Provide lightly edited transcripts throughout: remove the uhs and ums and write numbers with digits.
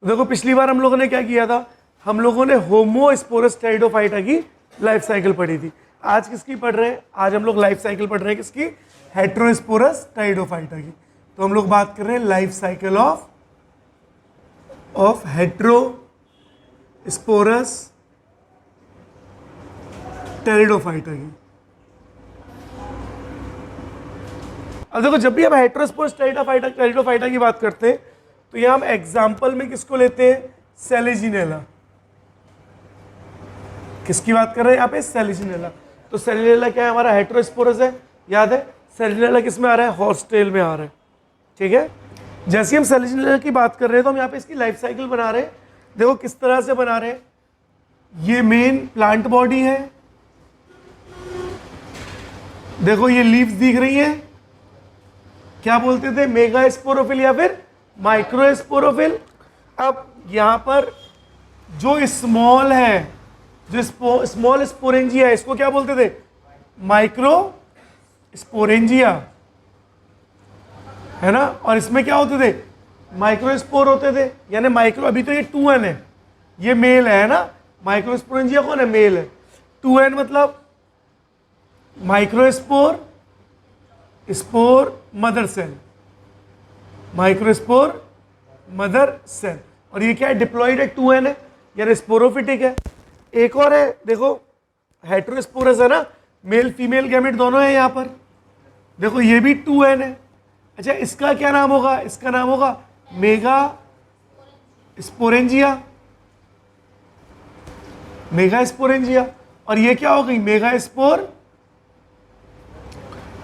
देखो पिछली बार हम लोगों ने क्या किया था, हम लोगों ने होमोस्पोरस टेरिडोफाइटा की लाइफ साइकिल पढ़ी थी। आज किसकी पढ़ रहे हैं? आज हम लोग लाइफ साइकिल पढ़ रहे हैं किसकी? हेट्रोस्पोरस टेरिडोफाइटा की। तो हम लोग बात कर रहे हैं life cycle of heterosporous pteridophyta की। अब देखो जब भी हम हेट्रोस्पोरस टेरिडोफाइटा की बात करते हैं तो यहां हम एग्जाम्पल में किसको लेते हैं? सेलेजिनेला। किसकी बात कर रहे हैं यहाँ पे? सेलेजिनेला। तो सेलेजिनेला क्या है? हमारा हेट्रोस्पोरस है, याद है। सेलेजिनेला किस में आ रहा है? हॉर्सटेल में आ रहा है, ठीक है। जैसे हम सेलेजिनेला की बात कर रहे हैं तो हम यहाँ पे इसकी लाइफ साइकिल बना रहे हैं। देखो किस तरह से बना रहे हैं। ये मेन प्लांट बॉडी है, देखो ये लीव्स दिख रही है, क्या बोलते थे? मेगा स्पोरोफिल या फिर माइक्रोस्पोरोफिल। अब यहां पर जो स्मॉल है, जो स्मॉल स्पोरेंजिया है, इसको क्या बोलते थे? माइक्रो स्पोरेंजिया, है ना। और इसमें क्या होते थे? माइक्रोस्पोर होते थे, यानी माइक्रो। अभी तो ये 2n है, ये मेल है ना। माइक्रोस्पोरेंजिया कौन है? मेल है। 2n मतलब microspore, spore, mother cell, microspore, mother cell. और ये क्या है? डिप्लॉइड है, 2n है, यानी स्पोरोफिटिक है। एक और है, देखो हेट्रोस्पोरस है ना, मेल फीमेल गैमेट दोनों है यहाँ पर। देखो ये भी 2n है। अच्छा इसका क्या नाम होगा? इसका नाम होगा मेगा स्पोरेंजिया, मेगा स्पोरेंजिया। और ये क्या हो गई? Megaspore,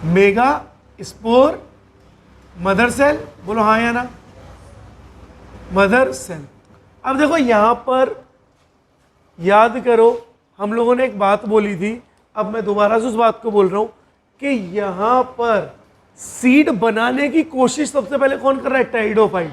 megaspore, mother cell. बोलो हाँ या ना? Mother cell. अब देखो यहां पर याद करो, हम लोगों ने एक बात बोली थी, अब मैं दोबारा से उस बात को बोल रहा हूं कि यहां पर सीड बनाने की कोशिश सबसे पहले कौन कर रहा है? टेरिडोफाइट।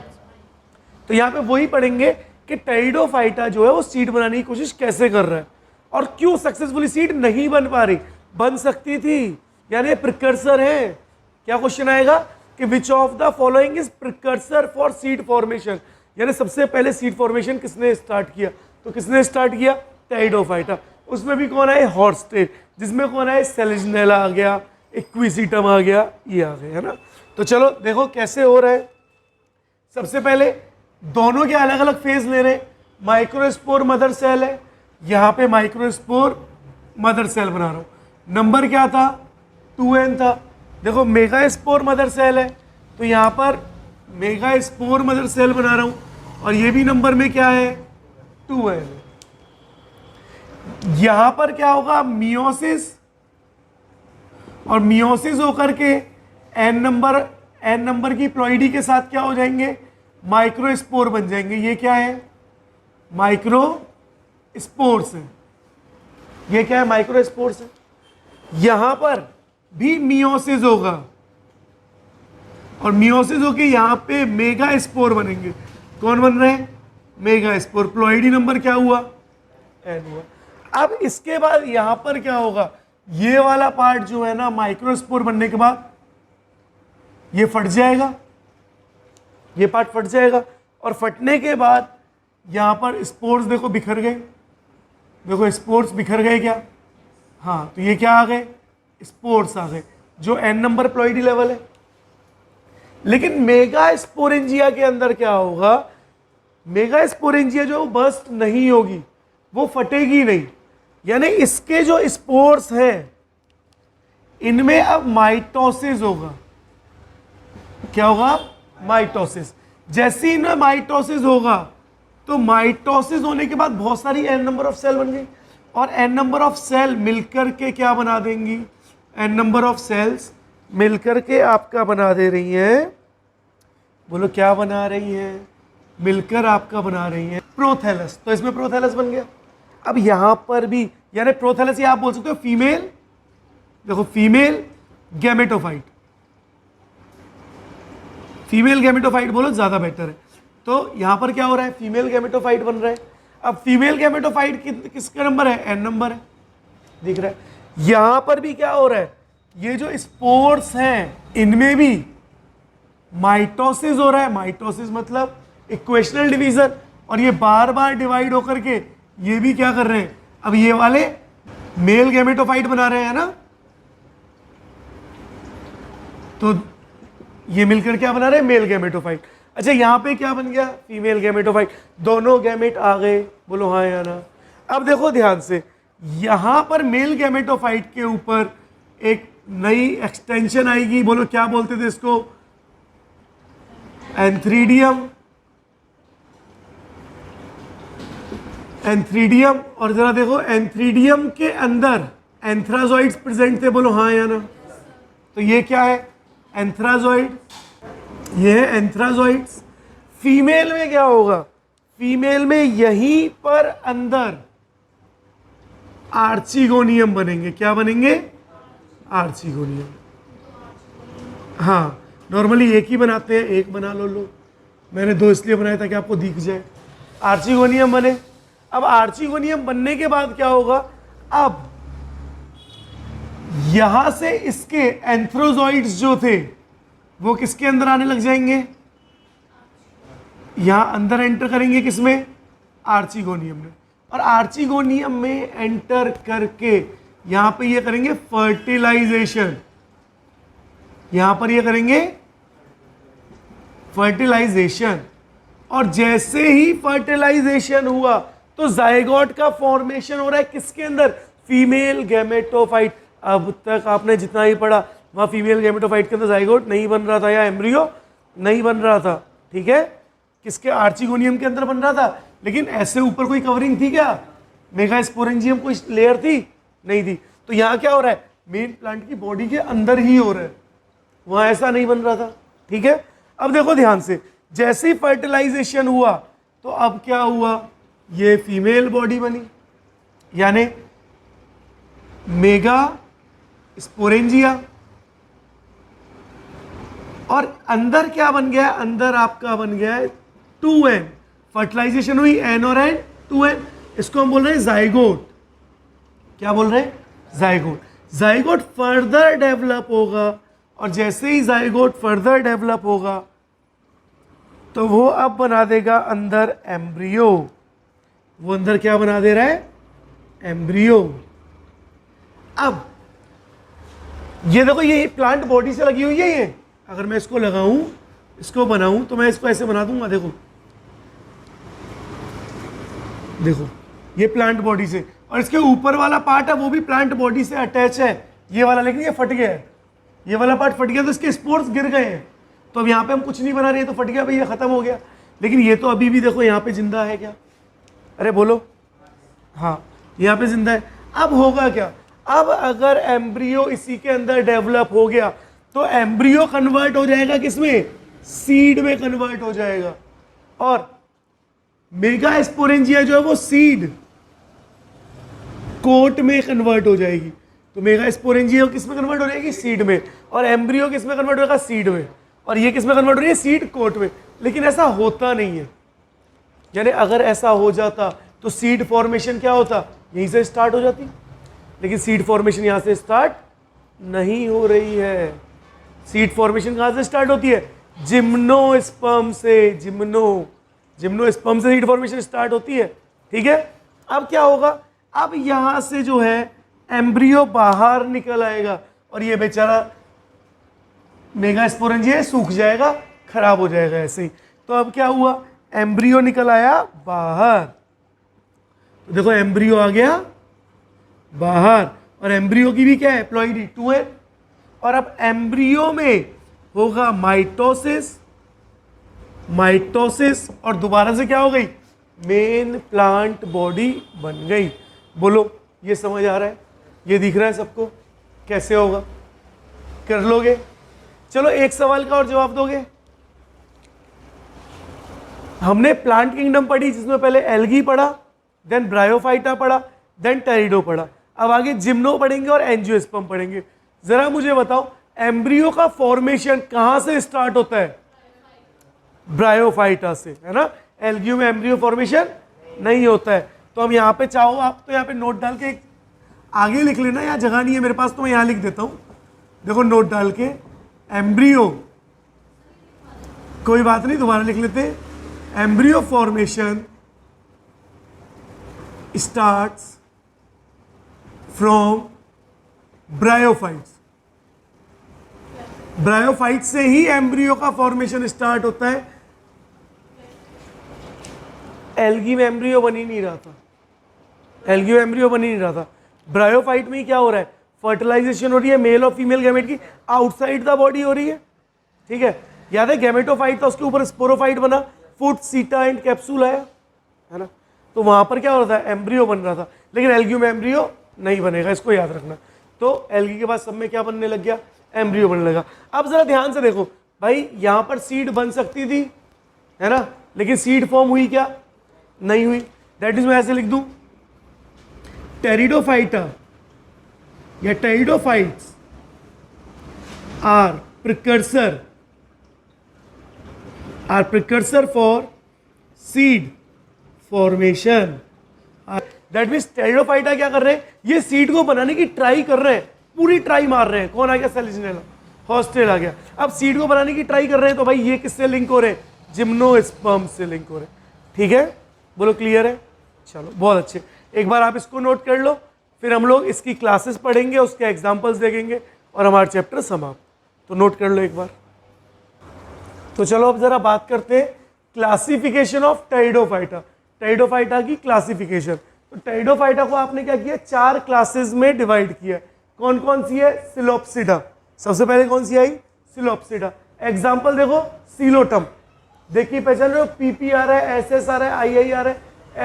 तो यहां पे वही पढ़ेंगे कि टेरिडोफाइटा जो है वो सीड बनाने की कोशिश कैसे कर रहा है और क्यों सक्सेसफुली सीड नहीं बन पा रही। बन सकती थी, यानी प्रिकर्सर है। क्या क्वेश्चन आएगा कि which of the following is precursor for seed formation, यानी सबसे पहले सीड फॉर्मेशन किसने स्टार्ट किया? तो किसने स्टार्ट किया? टेरिडोफाइटा। उसमें भी कौन है? हॉर्सटेल। जिसमें कौन है? सेलेजिनेला आ गया, इक्विसिटम आ गया, ये आ गया, है ना। तो चलो देखो कैसे हो रहा है। सबसे पहले दोनों के अलग अलग फेज ले रहे हैं। माइक्रोस्पोर मदर सेल है, यहां पे माइक्रोस्पोर मदर सेल बना रहा हूं। नंबर क्या था? 2n था। देखो मेगा स्पोर मदर सेल है, तो यहां पर मेगा स्पोर मदर सेल बना रहा हूं, और ये भी नंबर में क्या है? 2n। यहां पर क्या होगा? मियोसिस, और मियोसिस होकर के n नंबर की प्लॉइडी के साथ क्या हो जाएंगे? माइक्रोस्पोर बन जाएंगे। ये क्या है? माइक्रोस्पोर्स है। ये क्या है? माइक्रोस्पोर्स है। यहां पर भी मियोसिस होगा, और मियोसिस होके यहां पे मेगा स्पोर बनेंगे। कौन बन रहे हैं? Mega spore. प्लॉइडी नंबर क्या हुआ? n हुआ। अब इसके बाद यहां पर क्या होगा? ये वाला पार्ट जो है ना, माइक्रोस्पोर बनने के बाद ये फट जाएगा, ये पार्ट फट जाएगा, और फटने के बाद यहां पर स्पोर्स देखो बिखर गए। देखो स्पोर्स बिखर गए क्या? हाँ, तो ये क्या आ गए? स्पोर्स आ गए, जो n नंबर प्लॉइडी लेवल है। लेकिन मेगा स्पोरेंजिया के अंदर क्या होगा? मेगा स्पोरेंजिया जो बस्ट नहीं होगी, वो फटेगी नहीं, यानी इसके जो स्पोर्स हैं इनमें अब माइटोसिस होगा। क्या होगा? माइटोसिस। जैसे ही इनमें माइटोसिस होगा तो माइटोसिस होने के बाद बहुत सारी n नंबर ऑफ सेल बन गई, और n नंबर ऑफ सेल मिलकर के क्या बना देंगी? n नंबर ऑफ सेल्स मिलकर के आपका बना दे रही हैं, बोलो क्या बना रही हैं? मिलकर आपका बना रही हैं प्रोथैलस। तो इसमें प्रोथैलस बन गया। अब यहां पर भी, यानी प्रोथैलस ये आप बोल सकते हो फीमेल, देखो फीमेल गैमेटोफाइट, फीमेल गैमेटोफाइट बोलो ज्यादा बेटर है। तो यहां पर क्या हो रहा है? फीमेल गैमेटोफाइट बन रहा है। अब फीमेल गैमेटोफाइट किसका नंबर है? n नंबर है, दिख रहा है। यहां पर भी क्या हो रहा है? ये जो स्पोर्स हैं इनमें भी माइटोसिस हो रहा है। माइटोसिस मतलब इक्वेशनल डिवीजन, और ये बार बार डिवाइड होकर के ये भी क्या कर रहे हैं, अब ये वाले मेल गैमेटोफाइट बना रहे हैं ना, तो ये मिलकर क्या बना रहे हैं, मेल गैमेटोफाइट। अच्छा यहाँ पे क्या बन गया, फीमेल गैमेटोफाइट। दोनों गैमेट आ गए, बोलो हाँ या ना। अब देखो ध्यान से, यहां पर मेल गैमेटोफाइट के ऊपर एक नई एक्सटेंशन आएगी, बोलो क्या बोलते थे इसको, एंथ्रीडियम। एंथ्रीडियम, और जरा देखो एंथ्रीडियम के अंदर एंथ्राजॉइड्स प्रेजेंट थे, बोलो हाँ या ना। तो ये क्या है, एंथ्राजॉइड, ये है एंथ्राजॉइड्स। फीमेल में क्या होगा, फीमेल में यहीं पर अंदर आर्चिगोनियम बनेंगे। क्या बनेंगे, आर्चिगोनियम। हाँ नॉर्मली एक ही बनाते हैं, एक बना लो, मैंने दो इसलिए बनाया ताकि आपको दिख जाए। आर्चिगोनियम बने। अब आर्चिगोनियम बनने के बाद क्या होगा, अब यहां से इसके एंथ्रोजॉइड्स जो थे वो किसके अंदर आने लग जाएंगे, यहां अंदर एंटर करेंगे, किसमें, आर्चिगोनियम में। और आर्चिगोनियम में एंटर करके यहां पे ये करेंगे फर्टिलाइजेशन, यहां पर ये करेंगे फर्टिलाइजेशन। और जैसे ही फर्टिलाइजेशन हुआ तो जाइगोट का फॉर्मेशन हो रहा है किसके अंदर, फीमेल गैमेटोफाइट। अब तक आपने जितना ही पढ़ा वहां फीमेल गैमेटोफाइट के अंदर जाइगोट नहीं बन रहा था या एम्ब्रियो नहीं बन रहा था, ठीक है, किसके, आर्चिगोनियम के अंदर बन रहा था। लेकिन ऐसे ऊपर कोई कवरिंग थी क्या, मेगास्पोरेंजियम कोई लेयर थी, नहीं थी। तो यहाँ क्या हो रहा है, मेन प्लांट की बॉडी के अंदर ही हो रहा है, वहां ऐसा नहीं बन रहा था, ठीक है। अब देखो ध्यान से, जैसे ही फर्टिलाइजेशन हुआ तो अब क्या हुआ, ये फीमेल बॉडी बनी, यानी मेगा स्पोरेंजिया। और अंदर क्या बन गया, अंदर आपका बन गया है 2n, फर्टिलाइजेशन हुई n और n 2n, इसको हम बोल रहे हैं जाइगोट। क्या बोल रहे हैं, जाइगोट। जाइगोट फर्दर डेवलप होगा, और जैसे ही जाइगोट फर्दर डेवलप होगा तो वो अब बना देगा अंदर एम्ब्रियो। वो अंदर क्या बना दे रहा है, एम्ब्रियो। अब ये देखो, ये प्लांट बॉडी से लगी हुई है, ये अगर मैं इसको लगाऊं, इसको बनाऊं, तो मैं इसको ऐसे बना दूंगा, देखो देखो ये प्लांट बॉडी से, और इसके ऊपर वाला पार्ट है वो भी प्लांट बॉडी से अटैच है, ये वाला, लेकिन ये फट गया है, ये वाला पार्ट फट गया, तो इसके स्पोर्स गिर गए हैं। तो अब यहाँ पे हम कुछ नहीं बना रहे, तो फट गया भाई, ये खत्म हो गया। लेकिन ये तो अभी भी देखो यहाँ पे जिंदा है क्या, अरे बोलो, हाँ यहाँ पे जिंदा है। अब होगा क्या, अब अगर एम्ब्रियो इसी के अंदर डेवलप हो गया तो एम्ब्रियो कन्वर्ट हो जाएगा किसमें, सीड में कन्वर्ट हो जाएगा। और मेगा स्पोरेंजिया जो है वो सीड कोट में कन्वर्ट हो जाएगी। तो मेगा स्पोरेंजिया किस में कन्वर्ट हो जाएगी, सीड में। और एम्ब्रियो किस में कन्वर्ट होगा, सीड में। और ये किस में कन्वर्ट हो रही है, सीड कोट में। लेकिन ऐसा होता नहीं है, यानी अगर ऐसा हो जाता तो सीड फॉर्मेशन क्या होता, यहीं से स्टार्ट हो जाती। लेकिन सीड फॉर्मेशन यहां से स्टार्ट नहीं हो रही है। सीड फॉर्मेशन कहां से स्टार्ट होती है, जिम्नोस्पर्म से। जिम्नोस्पर्म से सीड फॉर्मेशन स्टार्ट होती है, ठीक है। अब क्या होगा, अब यहां से जो है एम्ब्रियो बाहर निकल आएगा, और ये बेचारा मेगास्पोरेंजिया सूख जाएगा, खराब हो जाएगा ऐसे ही। तो अब क्या हुआ, एम्ब्रियो निकल आया बाहर। तो देखो एम्ब्रियो आ गया बाहर, और एम्ब्रियो की भी क्या है, प्लॉइडी 2n। और अब एम्ब्रियो में होगा माइटोसिस, और दोबारा से क्या हो गई, मेन प्लांट बॉडी बन गई। बोलो ये समझ आ रहा है, ये दिख रहा है सबको, कैसे होगा, कर लोगे। चलो एक सवाल का और जवाब दोगे। हमने प्लांट किंगडम पढ़ी, जिसमें पहले एल्गी पढ़ा, देन ब्रायोफाइटा पढ़ा, देन टेरिडो पढ़ा। अब आगे जिम्नो पढ़ेंगे और एंजियोस्पर्म पढ़ेंगे। जरा मुझे बताओ, एम्ब्रियो का फॉर्मेशन कहां से स्टार्ट होता है, ब्रायोफाइटा से, है ना। एल्गियो में एम्ब्रियो फॉर्मेशन नहीं होता है। तो हम यहाँ पे चाहो आप तो यहाँ पे नोट डाल के आगे लिख लेना, यहाँ जगह नहीं है मेरे पास तो मैं यहाँ लिख देता हूँ। देखो नोट डाल के, एम्ब्रियो, कोई बात नहीं दोबारा लिख लेते, embryo formation starts from bryophytes. Bryophyte से ही एम्ब्रियो का फॉर्मेशन स्टार्ट होता है। एल्गी में एम्ब्रियो बन ही नहीं रहा था, एल्गी में एम्ब्रियो बन ही नहीं रहा था। ब्रायोफाइट में ही क्या हो रहा है, फर्टिलाइजेशन हो रही है मेल और फीमेल गैमेट की, आउटसाइड द बॉडी हो रही है, ठीक है। याद है गैमेटोफाइट था, उसके ऊपर स्पोरोफाइट बना, फुट, सीटा एंड कैप्सूल आया, है ना। तो वहां पर क्या हो रहा था, एम्ब्रियो बन रहा था, लेकिन एल्गी में एम्ब्रियो नहीं बनेगा, इसको याद रखना। तो एल्गी के बाद सब में क्या बनने लग गया, एम्ब्रियो बनने लगा। अब जरा ध्यान से देखो भाई, यहां पर सीड बन सकती थी, है ना, लेकिन सीड फॉर्म हुई क्या, नहीं हुई। दैट इज मैं ऐसे लिख दूं, टेरिडोफाइटा या pteridophytes are precursor for seed formation. That means pteridophyta क्या कर रहे हैं, ये सीड को बनाने की ट्राई कर रहे हैं, पूरी ट्राई मार रहे हैं। कौन आ गया, सेलिजिनेला, हॉस्टेल आ गया। अब सीड को बनाने की ट्राई कर रहे हैं, तो भाई ये किससे लिंक हो रहे हैं, जिम्नोस्पर्म से लिंक हो रहे हैं, ठीक है। बोलो क्लियर है, चलो बहुत अच्छे। एक बार आप इसको नोट कर लो, फिर हम लोग इसकी क्लासेस पढ़ेंगे, उसके एग्जाम्पल्स देखेंगे और हमारा चैप्टर समाप्त। तो नोट कर लो एक बार। तो चलो अब जरा बात करते हैं क्लासिफिकेशन ऑफ टेरिडोफाइटा, टेरिडोफाइटा की क्लासिफिकेशन। तो टेरिडोफाइटा को आपने क्या किया, 4 क्लासेस में डिवाइड किया। कौन कौन सी है, सिलोप्सिडा, सबसे पहले कौन सी आई, सिलोप्सिडा। एग्जाम्पल देखो, सीलोटम, देखिए पहचान रहे हो, पीपी आ रहा है, एसएस आ रहा है, आईआई आ रहा है,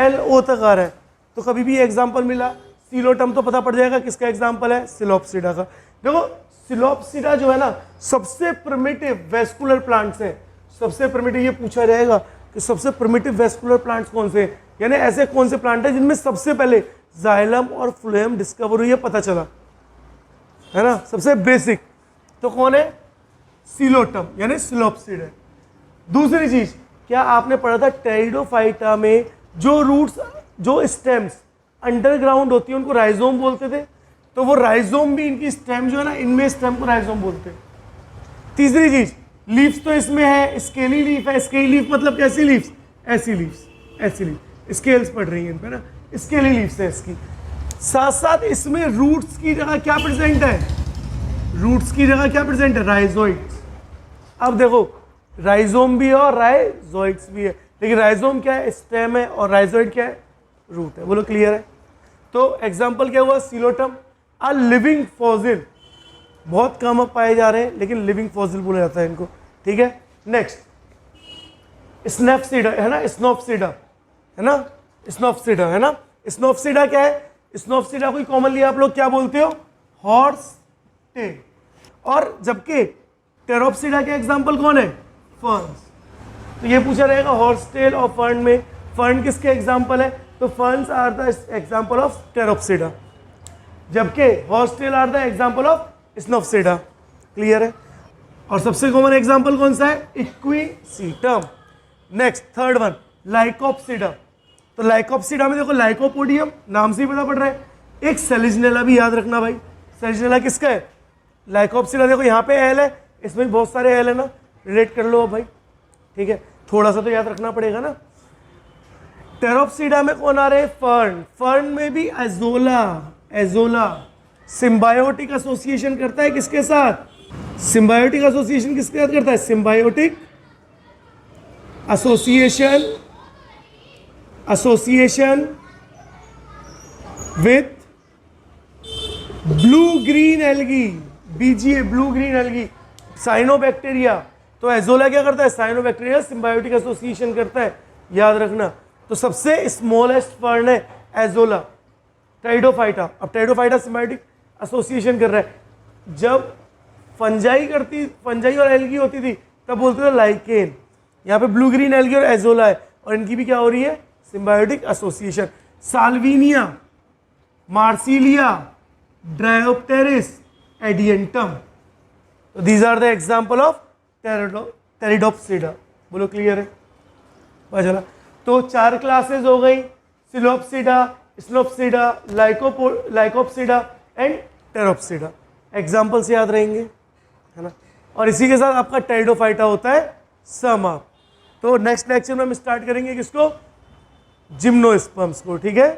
एलओ तक आ रहा है। तो कभी भी एग्जाम्पल मिला सीलोटम तो पता पड़ जाएगा किसका एग्जाम्पल है, सिलोप्सिडा का। देखो सिलोप्सिडा जो है ना, सबसे प्रिमिटिव वेस्कुलर प्लांट्स है, सबसे प्रिमिटिव। ये पूछा जाएगा कि सबसे प्रिमिटिव वेस्कुलर प्लांट्स कौन से, यानी ऐसे कौन से प्लांट है जिनमें सबसे पहले जाइलम और फ्लोएम डिस्कवर हुई है, पता चला, है ना, सबसे बेसिक। तो कौन है, सीलोटम यानी सिलोप्सिड है। दूसरी चीज, क्या आपने पढ़ा था टेरिडोफाइटा में जो रूट्स, जो स्टेम्स अंडरग्राउंड होती है उनको राइजोम बोलते थे, तो वो राइजोम भी इनकी स्टेम जो है ना, इनमें स्टेम को राइजोम बोलते हैं। तीसरी चीज, लीव्स तो इसमें है, स्केली लीफ है, स्केली लीफ मतलब कैसी लीव्स, ऐसी लीव्स, ऐसी लीफ, स्केल्स पड़ रही है इन पे ना, स्केली लीव्स है इसकी। साथ साथ इसमें रूट्स की जगह क्या प्रेजेंट है, रूट्स की जगह क्या प्रेजेंट है, राइजोइड्स। अब देखो राइजोम भी है और राइजोइड्स भी है, लेकिन राइजोम क्या है, स्टेम है, और राइजोइड क्या है, रूट है। बोलो क्लियर है। तो एग्जांपल क्या हुआ, सीलोटम, अ लिविंग फॉसिल, बहुत कम अब पाए जा रहे हैं, लेकिन लिविंग फॉसिल बोला जाता है इनको, ठीक है। नेक्स्ट स्नैप्सीडा है ना, स्नोप्सीडा है ना, स्नोप्सीडा है ना। स्नोप्सीडा क्या है, स्नोप्सीडा को कॉमनली आप लोग क्या बोलते हो, हॉर्स टेल। और जबकि टेरोप्सिडा के एग्जांपल कौन है, फर्न्स। तो ये पूछा रहेगा हॉर्स टेल और फर्न में, फर्न किसके एग्जांपल है, तो ferns are the example of pteropsida, जबकि horse tail are the example of sphenopsida. Clear है। और सबसे कॉमन एग्जांपल कौन सा है, equisetum. Next third one, lycopsida. तो लाइकोप्सिडा में देखो लाइकोपोडियम, नाम से ही पता पड़ रहा है। एक सेलिजनेला भी याद रखना भाई, सेलिजनेला किसका है, लाइकोप्सिडा। देखो यहाँ पे एल है, इसमें भी बहुत सारे एल है ना, रिलेट कर लो भाई, ठीक है, थोड़ा सा तो याद रखना पड़ेगा ना। टेरोप्सिडा में कौन आ रहे हैं, फर्न, फर्न में भी एजोला, एजोला सिम्बायोटिक एसोसिएशन करता है किसके साथ, सिम्बायोटिक एसोसिएशन किसके साथ करता है, symbiotic association with blue green algae, BGA, blue green algae, cyanobacteria. तो एजोला क्या करता है, साइनोबैक्टीरिया सिम्बायोटिक एसोसिएशन करता है, याद रखना। तो सबसे स्मॉलेस्ट फर्न है एजोला, टेरिडोफाइटा। अब टेरिडोफाइटा सिम्बायोटिक एसोसिएशन कर रहा है। जब फंजाई और एल्गी होती थी तब बोलते थे लाइकेन। यहाँ पे ब्लू ग्रीन एल्गी और एजोला है, और इनकी भी क्या हो रही है, symbiotic association. Salvinia, marsilea, dryopteris, adiantum. तो these are the example of pteridopsida. बोलो क्लियर है, चला। तो 4 क्लासेस हो गई, psilopsida, sphenopsida, lycopsida and pteropsida. Example से याद रहेंगे, है ना। और इसी के साथ आपका टेरिडोफाइटा होता है समाप्त। तो नेक्स्ट लेक्चर में हम स्टार्ट करेंगे किसको, जिम्नोस्पर्म्स को, ठीक है।